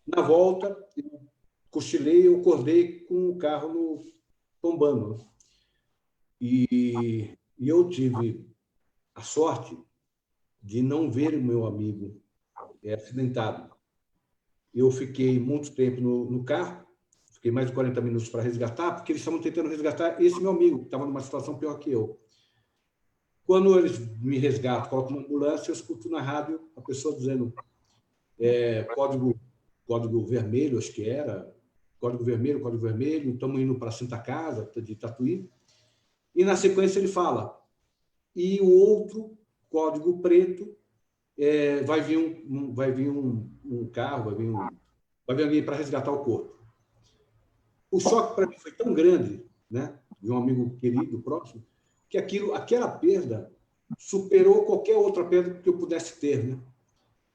Na volta, eu cochilei, eu acordei com o carro tombando. E eu tive a sorte de não ver o meu amigo acidentado. Eu fiquei muito tempo no carro, fiquei mais de 40 minutos para resgatar, porque eles estavam tentando resgatar esse meu amigo, que estava numa situação pior que eu. Quando eles me resgatam, colocam uma ambulância, eu escuto na rádio a pessoa dizendo código vermelho, acho que era, código vermelho, estamos indo para a Santa Casa, de Tatuí. E, na sequência, ele fala, e o outro, código preto, vai vir um carro, vai vir alguém para resgatar o corpo. O choque para mim foi tão grande, né, de um amigo querido, próximo, que aquela perda superou qualquer outra perda que eu pudesse ter, né?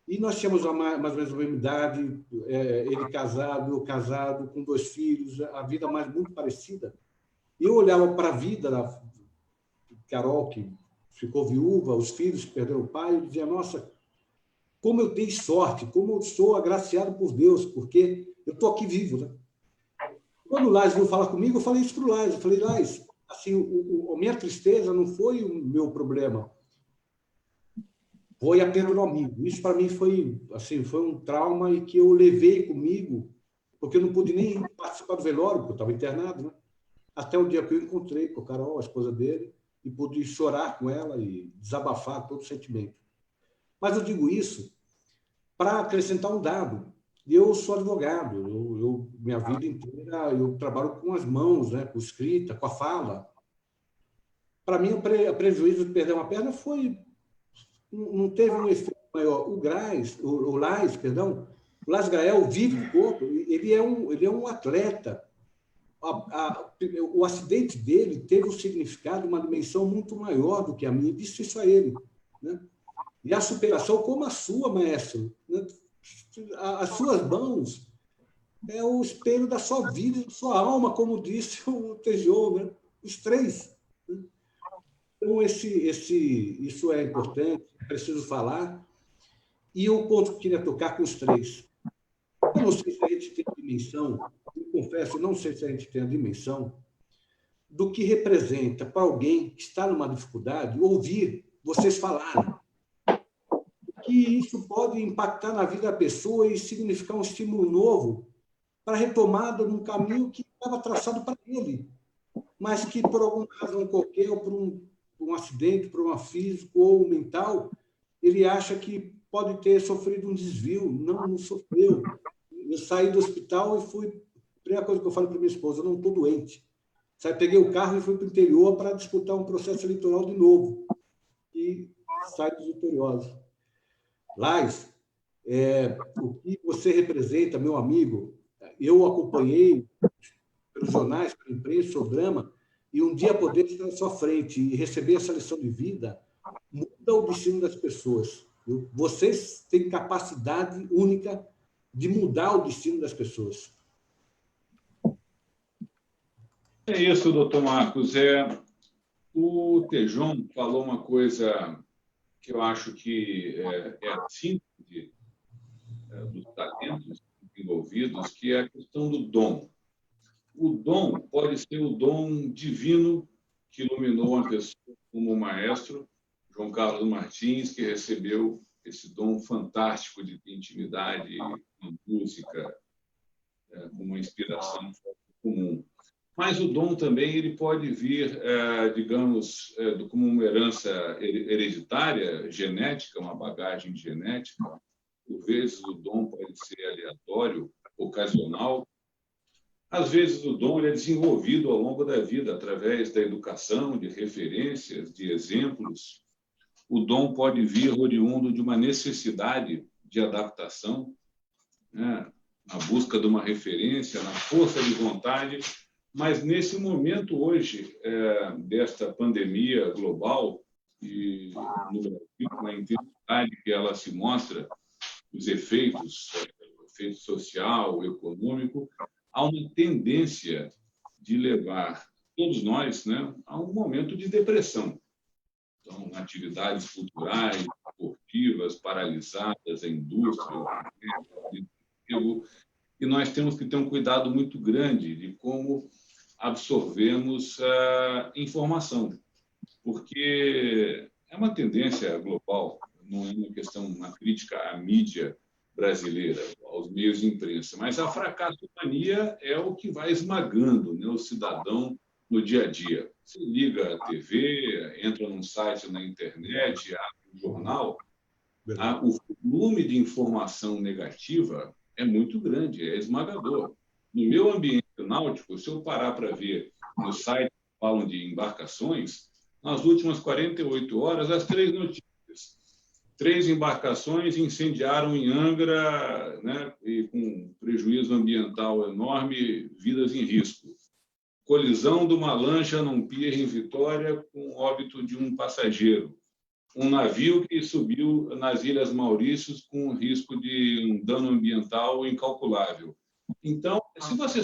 E nós tínhamos mais ou menos a mesma idade, ele casado, eu casado, com 2 filhos, a vida muito parecida. E eu olhava para a vida da Carol, que ficou viúva, os filhos que perderam o pai, e dizia, nossa, como eu dei sorte, como eu sou agraciado por Deus, porque eu estou aqui vivo, né? Quando o Lais veio falar comigo, eu falei isso para o Lais. Eu falei, Lais, assim, a minha tristeza não foi o meu problema, foi a perda do amigo. Isso, para mim, foi um trauma e que eu levei comigo, porque eu não pude nem participar do velório, porque eu estava internado, né? Até o dia que eu encontrei com a Carol, a esposa dele, e pude chorar com ela e desabafar todo o sentimento. Mas eu digo isso para acrescentar um dado. Eu sou advogado, minha vida inteira eu trabalho com as mãos, né, com escrita, com a fala. Para mim, o prejuízo de perder uma perna não teve um efeito maior. O Lars Grael vive do corpo, ele é um atleta. O acidente dele teve um significado, uma dimensão muito maior do que a minha, disse isso a ele, né? E a superação, como a sua, maestro, né? As suas mãos é o espelho da sua vida, da sua alma, como disse o Tejon, né? Os 3. Né? Então, isso é importante, é preciso falar. E o ponto que eu queria tocar com os 3. Eu não sei se a gente tem a dimensão, eu confesso, não sei se a gente tem a dimensão do que representa para alguém que está numa dificuldade ouvir vocês falarem. que isso pode impactar na vida da pessoa e significar um estímulo novo para a retomada de um caminho que estava traçado para ele, mas que, por alguma razão qualquer, ou por um acidente, problema físico ou mental, ele acha que pode ter sofrido um desvio. Não sofreu. Eu saí do hospital e fui... A primeira coisa que eu falo para minha esposa, eu não estou doente. Peguei o carro e fui para o interior para disputar um processo eleitoral de novo. E saí vitorioso. Lais, o que você representa, meu amigo, eu acompanhei pelos jornais, pela imprensa, o drama, e um dia poder estar na sua frente e receber essa lição de vida muda o destino das pessoas. Vocês têm capacidade única de mudar o destino das pessoas. É isso, doutor Marcos. O Tejon falou uma coisa que eu acho que é a síntese dos talentos envolvidos, que é a questão do dom. O dom pode ser o dom divino que iluminou uma pessoa como o maestro João Carlos Martins, que recebeu esse dom fantástico de intimidade com música, com uma inspiração comum. Mas o dom também ele pode vir, digamos, como uma herança hereditária, genética, uma bagagem genética. Por vezes o dom pode ser aleatório, ocasional. Às vezes o dom é desenvolvido ao longo da vida, através da educação, de referências, de exemplos. O dom pode vir oriundo de uma necessidade de adaptação, né? Na busca de uma referência, na força de vontade. Mas, nesse momento hoje, desta pandemia global, e no Brasil, com a intensidade que ela se mostra, os efeitos, o efeito social, econômico, há uma tendência de levar todos nós, né, a um momento de depressão. Então, atividades culturais, esportivas, paralisadas, a indústria, e nós temos que ter um cuidado muito grande de como absorvemos a informação, porque é uma tendência global, não é uma questão, uma crítica à mídia brasileira, aos meios de imprensa, mas a fracassomania é o que vai esmagando, né, o cidadão no dia a dia. Você liga a TV, entra num site na internet, abre um jornal, o volume de informação negativa é muito grande, é esmagador. No meu ambiente náutico, se eu parar para ver no site que falam de embarcações, nas últimas 48 horas, as 3 notícias. 3 embarcações incendiaram em Angra, né, e com prejuízo ambiental enorme, vidas em risco. Colisão de uma lancha num pier em Vitória com óbito de um passageiro. Um navio que subiu nas Ilhas Maurícios com risco de um dano ambiental incalculável. Então, se você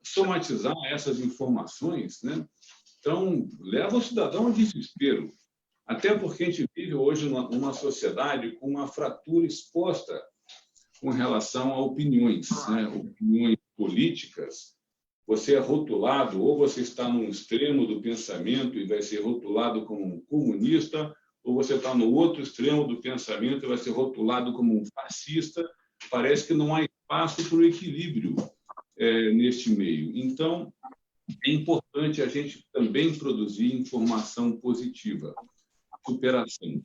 somatizar essas informações, né, então, leva o cidadão ao desespero. Até porque a gente vive hoje numa sociedade com uma fratura exposta com relação a opiniões, né, opiniões políticas. Você é rotulado, ou você está num extremo do pensamento e vai ser rotulado como um comunista, ou você está no outro extremo do pensamento e vai ser rotulado como um fascista. Parece que não há espaço para o equilíbrio neste meio. Então, é importante a gente também produzir informação positiva, superação.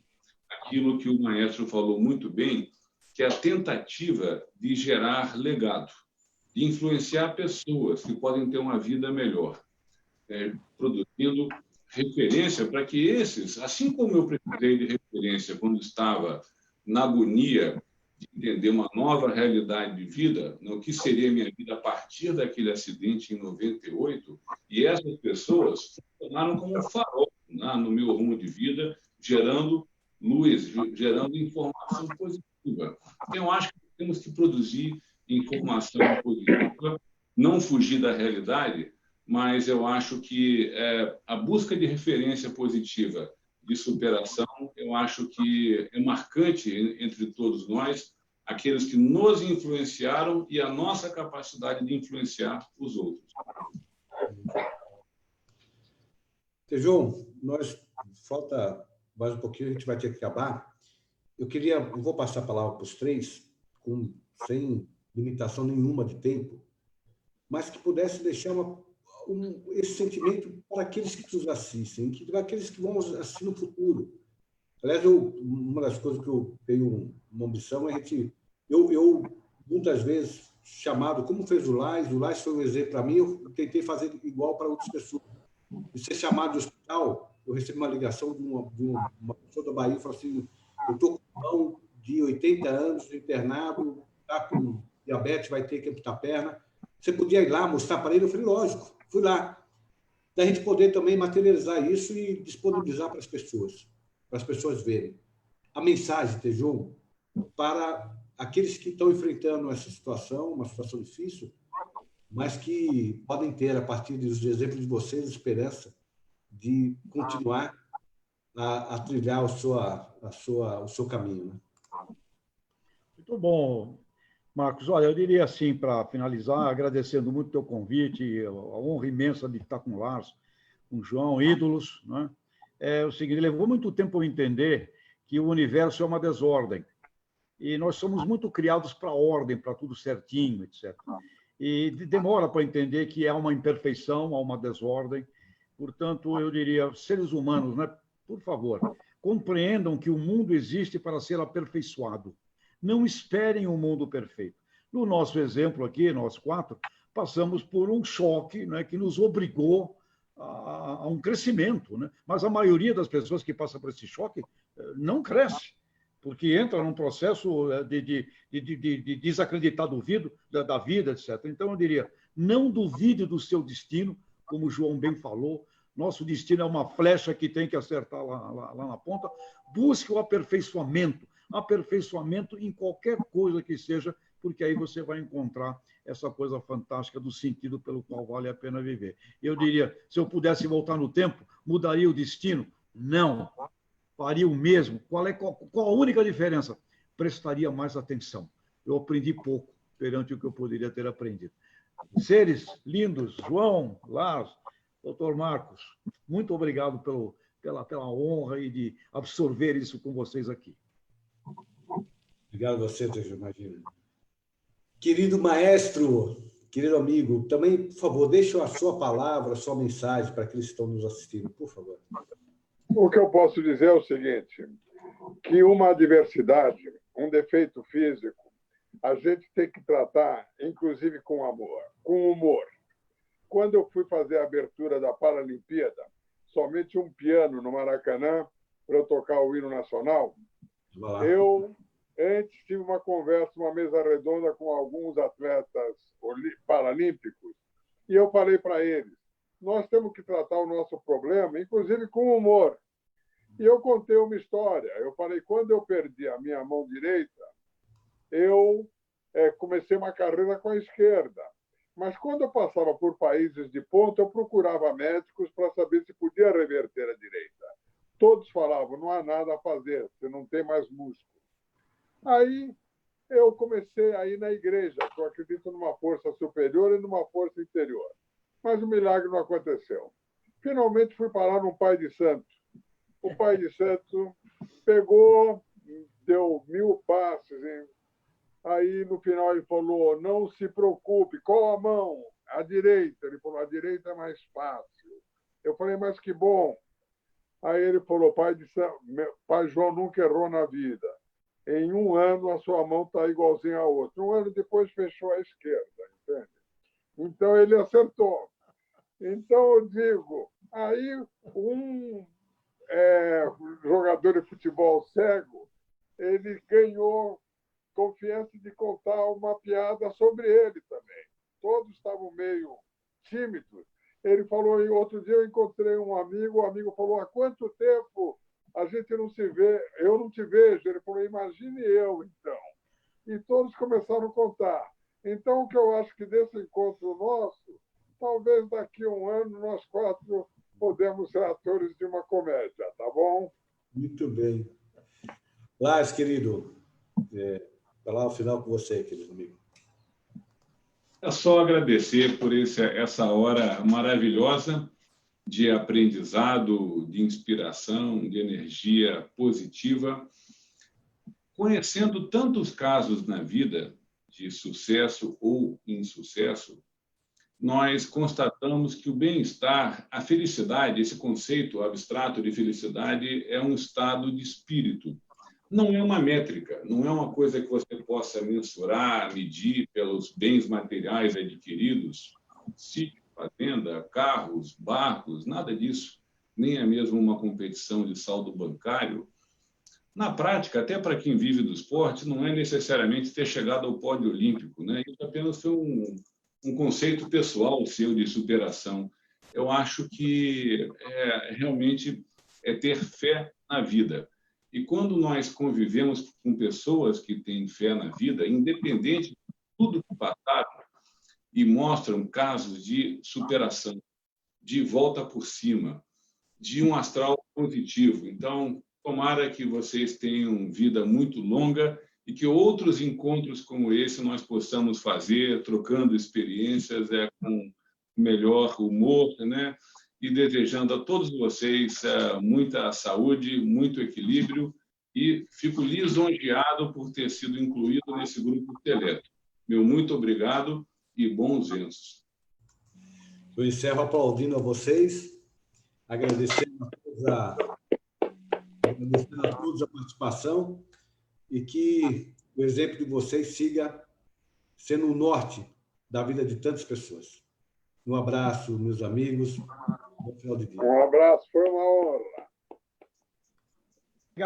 Aquilo que o maestro falou muito bem, que é a tentativa de gerar legado, de influenciar pessoas que podem ter uma vida melhor, produzindo referência para que esses, assim como eu precisei de referência quando estava na agonia de entender uma nova realidade de vida, o que seria minha vida a partir daquele acidente em 98, e essas pessoas tornaram como um farol, né, no meu rumo de vida, gerando luz, gerando informação positiva. Então, eu acho que temos que produzir informação positiva, não fugir da realidade, mas eu acho que a busca de referência positiva, de superação, eu acho que é marcante entre todos nós, aqueles que nos influenciaram e a nossa capacidade de influenciar os outros. João, falta mais um pouquinho, a gente vai ter que acabar. eu vou passar a palavra para os três, sem limitação nenhuma de tempo, mas que pudesse deixar esse sentimento para aqueles que nos assistem, para aqueles que vão assistir no futuro. Aliás, uma das coisas que eu tenho uma ambição é eu muitas vezes, chamado, como fez o Lais foi um exemplo para mim, eu tentei fazer igual para outras pessoas. E ser chamado de hospital, eu recebi uma ligação de uma pessoa da Bahia, falou assim, eu estou com um irmão de 80 anos, internado, está com diabetes, vai ter que amputar a perna. Você podia ir lá mostrar para ele? Eu falei, lógico, fui lá. Da gente poder também materializar isso e disponibilizar para as pessoas verem. A mensagem, Tejon, para aqueles que estão enfrentando essa situação, uma situação difícil, mas que podem ter, a partir dos exemplos de vocês, esperança de continuar a trilhar o seu caminho. Né? Muito bom, Marcos. Olha, eu diria assim, para finalizar, agradecendo muito o teu convite, a honra imensa de estar com o Lars, com o João, ídolos. Né? É o seguinte, levou muito tempo eu entender que o universo é uma desordem. E nós somos muito criados para a ordem, para tudo certinho, etc. E demora para entender que há uma imperfeição, há uma desordem. Portanto, eu diria, seres humanos, né? Por favor, compreendam que o mundo existe para ser aperfeiçoado. Não esperem um mundo perfeito. No nosso exemplo aqui, nós quatro, passamos por um choque, né, que nos obrigou a um crescimento. Né? Mas a maioria das pessoas que passam por esse choque não cresce, porque entra num processo de desacreditar da vida, etc. Então, eu diria, não duvide do seu destino, como o João bem falou, nosso destino é uma flecha que tem que acertar lá na ponta, busque o aperfeiçoamento em qualquer coisa que seja, porque aí você vai encontrar essa coisa fantástica do sentido pelo qual vale a pena viver. Eu diria, se eu pudesse voltar no tempo, mudaria o destino? Não. Faria o mesmo. Qual a única diferença? Prestaria mais atenção. Eu aprendi pouco perante o que eu poderia ter aprendido. Seres lindos, João, Lars, Dr. Marcos, muito obrigado pela honra e de absorver isso com vocês aqui. Obrigado a você, Tejon, imagina. Querido maestro, querido amigo, também, por favor, deixe a sua palavra, a sua mensagem para aqueles que estão nos assistindo, por favor. O que eu posso dizer é o seguinte, que uma adversidade, um defeito físico, a gente tem que tratar, inclusive com amor, com humor. Quando eu fui fazer a abertura da Paralimpíada, somente um piano no Maracanã para eu tocar o hino nacional, eu antes tive uma conversa, uma mesa redonda com alguns atletas paralímpicos, e eu falei para eles, nós temos que tratar o nosso problema, inclusive com humor. E eu contei uma história. Eu falei, quando eu perdi a minha mão direita, eu comecei uma carreira com a esquerda. Mas quando eu passava por países de ponta, eu procurava médicos para saber se podia reverter a direita. Todos falavam, não há nada a fazer, você não tem mais músculo. Aí eu comecei a ir na igreja, que eu acredito numa força superior e numa força interior. Mas o milagre não aconteceu. Finalmente fui parar num pai de santo. O pai de santo pegou, deu 1000 passes. Aí, no final, ele falou, não se preocupe, qual a mão? A direita. Ele falou, a direita é mais fácil. Eu falei, mas que bom. Aí ele falou, pai João nunca errou na vida. Em um ano, a sua mão está igualzinha à outra. Um ano depois, fechou a esquerda, entende? Então, ele acertou. Então, eu digo, aí um jogador de futebol cego, ele ganhou confiança de contar uma piada sobre ele também. Todos estavam meio tímidos. Ele falou, outro dia eu encontrei um amigo, o amigo falou, há quanto tempo a gente não se vê? Eu não te vejo. Ele falou, imagine eu, então. E todos começaram a contar. Então, o que eu acho que desse encontro nosso, talvez daqui a um ano nós quatro podemos ser atores de uma comédia, tá bom? Muito bem. Lars, querido, falar o final com você, querido amigo. É só agradecer por essa hora maravilhosa de aprendizado, de inspiração, de energia positiva. conhecendo tantos casos na vida de sucesso ou insucesso, nós constatamos que o bem-estar, a felicidade, esse conceito abstrato de felicidade é um estado de espírito. Não é uma métrica, não é uma coisa que você possa mensurar, medir pelos bens materiais adquiridos, sítio, fazenda, carros, barcos, nada disso, nem é mesmo uma competição de saldo bancário. Na prática, até para quem vive do esporte, não é necessariamente ter chegado ao pódio olímpico, né? Isso apenas foi um conceito pessoal seu de superação. Eu acho que realmente é ter fé na vida. E quando nós convivemos com pessoas que têm fé na vida, independente de tudo que passaram, e mostram casos de superação, de volta por cima, de um astral positivo. Então, tomara que vocês tenham vida muito longa e que outros encontros como esse nós possamos fazer, trocando experiências, com melhor humor, né? E desejando a todos vocês muita saúde, muito equilíbrio, e fico lisonjeado por ter sido incluído nesse grupo seleto. Meu muito obrigado e bons ventos. Eu encerro aplaudindo a vocês, agradecendo a todos a participação e que o exemplo de vocês siga sendo o norte da vida de tantas pessoas. Um abraço, meus amigos. Bom final de dia. Um abraço, foi uma honra.